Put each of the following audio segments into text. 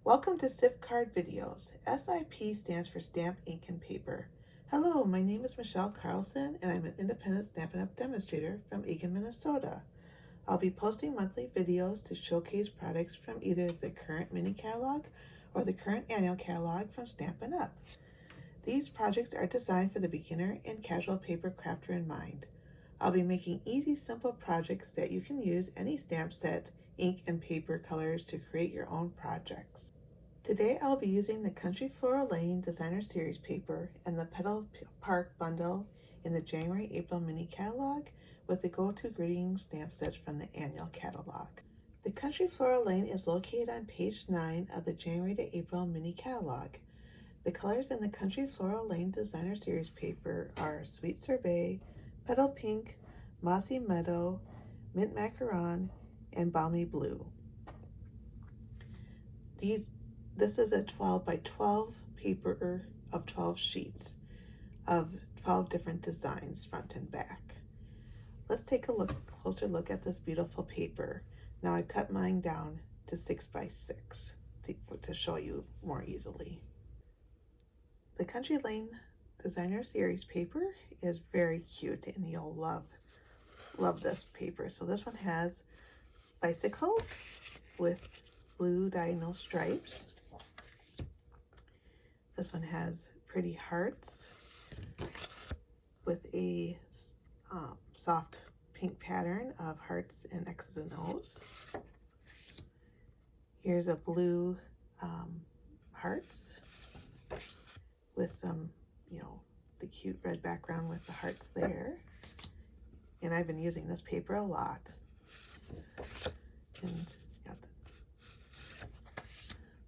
Welcome to S.I.P card videos. S.I.P stands for Stamp, Ink, and Paper. Hello, my name is Michelle Carlson, and I'm an independent Stampin' Up! Demonstrator from Eagan, Minnesota. I'll be posting monthly videos to showcase products from either the current mini catalog or the current annual catalog from Stampin' Up! These projects are designed for the beginner and casual paper crafter in mind. I'll be making easy, simple projects that you can use any stamp set, ink, and paper colors to create your own projects. Today I'll be using the Country Floral Lane Designer Series paper and the Petal Park bundle in the January-April mini catalog with the Go-To Greetings stamp sets from the annual catalog. The Country Floral Lane is located on page 9 of the January to April mini catalog. The colors in the Country Floral Lane Designer Series paper are Sweet Sorbet, Petal Pink, Mossy Meadow, Mint Macaron, and Balmy Blue. This is a 12 by 12 paper of 12 sheets of 12 different designs front and back. Let's take a closer look at this beautiful paper. Now I've cut mine down to 6 by 6 to show you more easily. The Country Lane Designer Series paper is very cute and you'll love this paper. So this one has bicycles with blue diagonal stripes. This one has pretty hearts with a soft pink pattern of hearts and X's and O's. Here's a blue hearts with some, the cute red background with the hearts there. And I've been using this paper a lot. And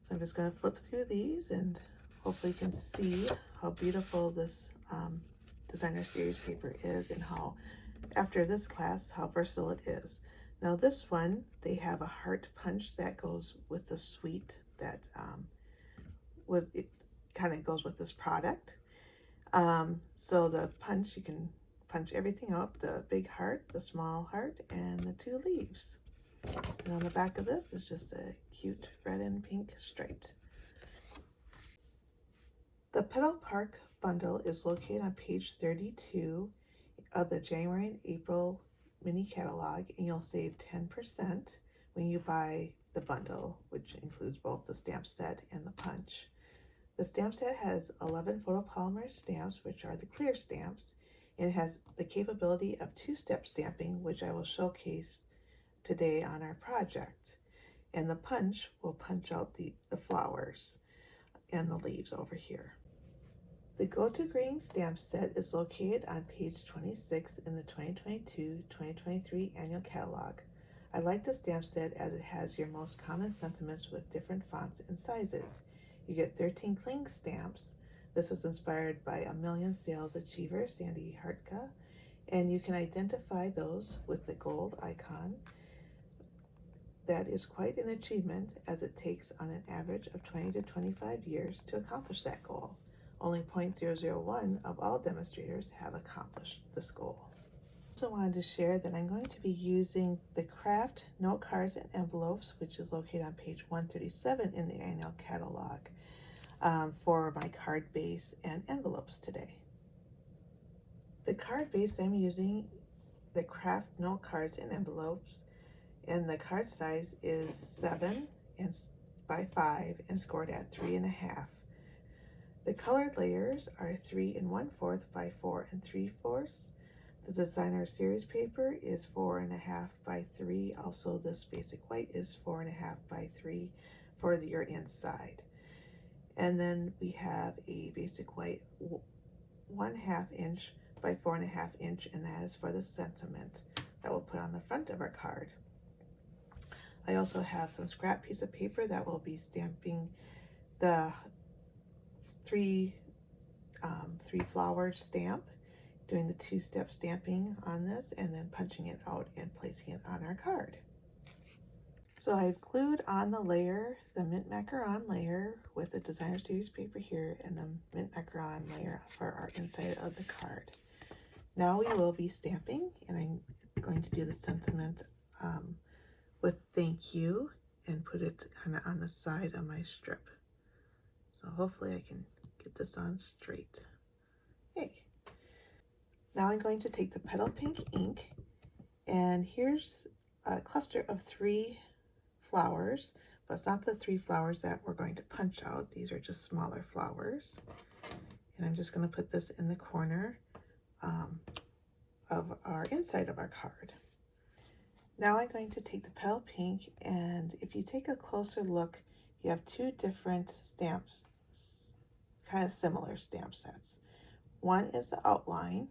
so I'm just going to flip through these and hopefully you can see how beautiful this designer series paper is and how, after this class, how versatile it is. Now this one, they have a heart punch that goes with the sweet that it kind of goes with this product. So the punch, you can punch everything out, the big heart, the small heart, and the two leaves. And on the back of this is just a cute red and pink striped. The Petal Park bundle is located on page 32 of the January and April mini catalog, and you'll save 10% when you buy the bundle, which includes both the stamp set and the punch. The stamp set has 11 photopolymer stamps, which are the clear stamps, and it has the capability of two-step stamping, which I will showcase today on our project. And the punch will punch out the flowers and the leaves over here. The Go-To Greeting stamp set is located on page 26 in the 2022-2023 annual catalog. I like the stamp set as it has your most common sentiments with different fonts and sizes. You get 13 cling stamps. This was inspired by a Million Sales Achiever, Sandy Hartka, and you can identify those with the gold icon. That is quite an achievement as it takes on an average of 20 to 25 years to accomplish that goal. Only 0.001 of all demonstrators have accomplished this goal. I also wanted to share that I'm going to be using the Craft Note Cards and Envelopes, which is located on page 137 in the annual catalog, for my card base and envelopes today. The card base I'm using the Craft Note Cards and Envelopes, and the card size is 7 by 5 and scored at 3.5. The colored layers are 3 1/4 by 4 3/4. The designer series paper is 4.5 by 3. Also, this basic white is 4.5 by 3 for your inside. And then we have a basic white 1/2 inch by 4.5 inch, and that is for the sentiment that we'll put on the front of our card. I also have some scrap piece of paper that will be stamping the three flower stamp, doing the two-step stamping on this and then punching it out and placing it on our card. So I've glued on the layer, the Mint Macaron layer with the designer series paper here and the Mint Macaron layer for our inside of the card. Now we will be stamping, and I'm going to do the sentiment with thank you and put it kind of on the side of my strip. So hopefully I can get this on straight. Yay. Now I'm going to take the Petal Pink ink, and here's a cluster of 3 flowers, but it's not the 3 flowers that we're going to punch out. These are just smaller flowers. And I'm just going to put this in the corner of our inside of our card. Now I'm going to take the Petal Pink, and if you take a closer look, you have 2 different stamps, kind of similar stamp sets. One is the outline,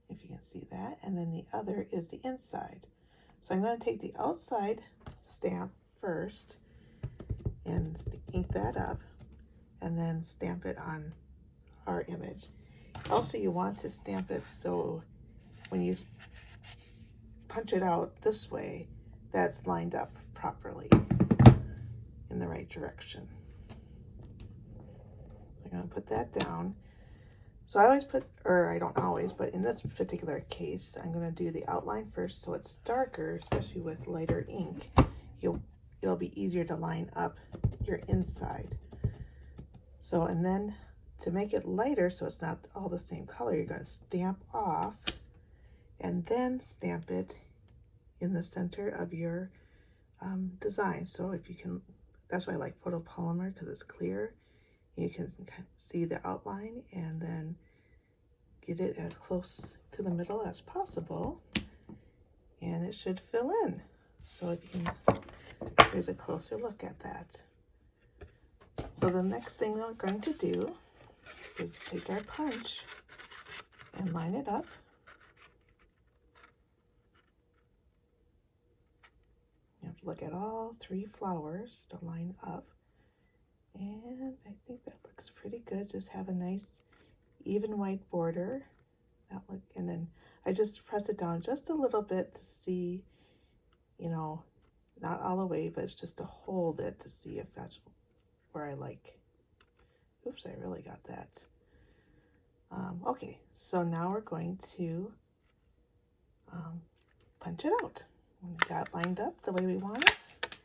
if you can see that, and then the other is the inside. So I'm going to take the outside stamp first and ink that up, and then stamp it on our image. Also, you want to stamp it so when you punch it out this way, that's lined up properly in the right direction. I'm going to put that down. So I always put, or I don't always, but in this particular case, I'm going to do the outline first so it's darker, especially with lighter ink. It'll be easier to line up your inside. So, and then to make it lighter so it's not all the same color, you're going to stamp off and then stamp it in the center of your design. So if you can, that's why I like photopolymer, because it's clear. You can see the outline and then get it as close to the middle as possible, and it should fill in. So if you can, here's a closer look at that. So the next thing we're going to do is take our punch and line it up. You have to look at all 3 flowers to line up. And I think that looks pretty good. Just have a nice even white border. And then I just press it down just a little bit to see, you know, not all the way, but it's just to hold it to see if that's where I like. Oops, I really got that. Okay, so now we're going to punch it out. We got lined up the way we want it.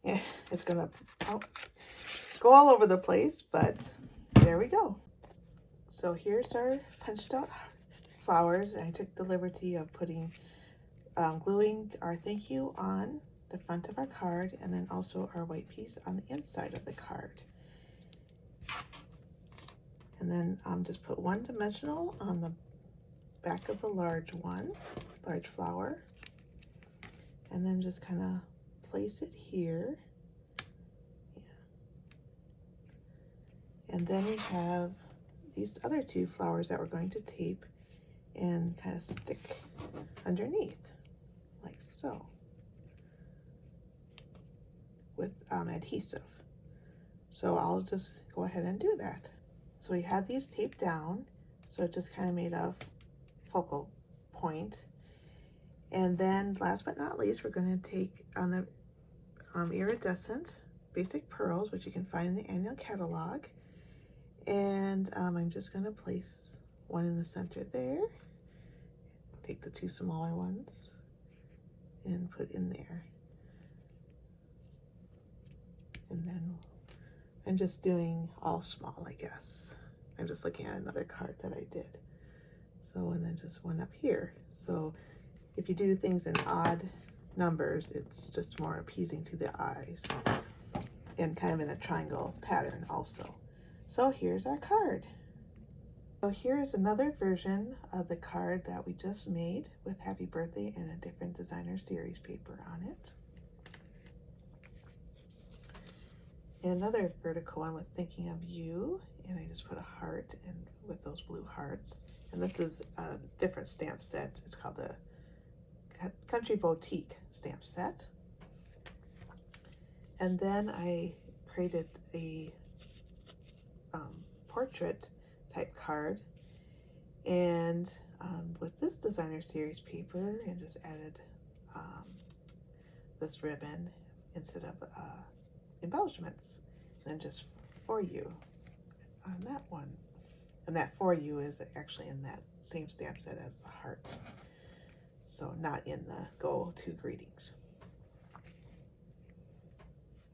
Yeah, it's gonna go all over the place, but there we go. So here's our punched out flowers. I took the liberty of putting gluing our thank you on the front of our card, and then also our white piece on the inside of the card. And then just put 1 dimensional on the back of the large flower, and then just kind of place it here. Yeah. And then we have these other 2 flowers that we're going to tape and kind of stick underneath, like so, with adhesive. So I'll just go ahead and do that. So we had these taped down, so it just kind of made a focal point. And then last but not least, we're going to take on the iridescent basic pearls, which you can find in the annual catalog. And I'm just going to place 1 in the center there. Take the 2 smaller ones and put in there. And then I'm just doing all small, I guess. I'm just looking at another card that I did. So, and then just 1 up here. So if you do things in odd numbers, it's just more appeasing to the eyes, and kind of in a triangle pattern also. So here's our card. So here is another version of the card that we just made with Happy Birthday and a different designer series paper on it. And another vertical one with Thinking of You, and I just put a heart and with those blue hearts. And this is a different stamp set. It's called the Country Boutique stamp set. And then I created a portrait type card, and with this designer series paper, and just added this ribbon instead of embellishments, and then just For You on that one. And that For You is actually in that same stamp set as the heart, so not in the Go To Greetings.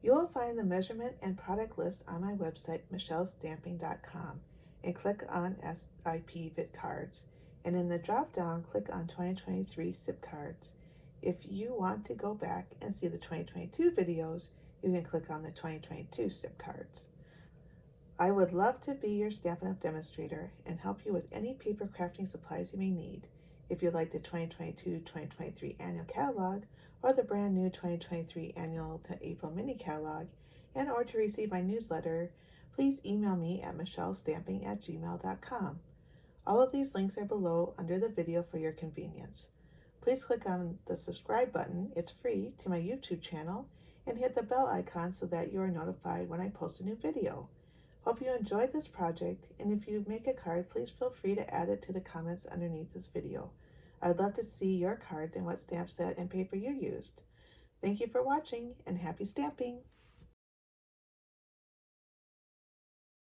You will find the measurement and product list on my website, michellesstamping.com, and click on S.I.P cards. And in the drop down, click on 2023 S.I.P cards. If you want to go back and see the 2022 videos, you can click on the 2022 S.I.P cards. I would love to be your Stampin' Up! Demonstrator and help you with any paper crafting supplies you may need. If you'd like the 2022-2023 annual catalog or the brand new 2023 annual to April mini catalog, and or to receive my newsletter, please email me at michellesstamping@gmail.com. All of these links are below under the video for your convenience. Please click on the subscribe button, it's free, to my YouTube channel, and hit the bell icon so that you are notified when I post a new video. Hope you enjoyed this project, and if you make a card, please feel free to add it to the comments underneath this video. I'd love to see your cards and what stamp set and paper you used. Thank you for watching, and happy stamping!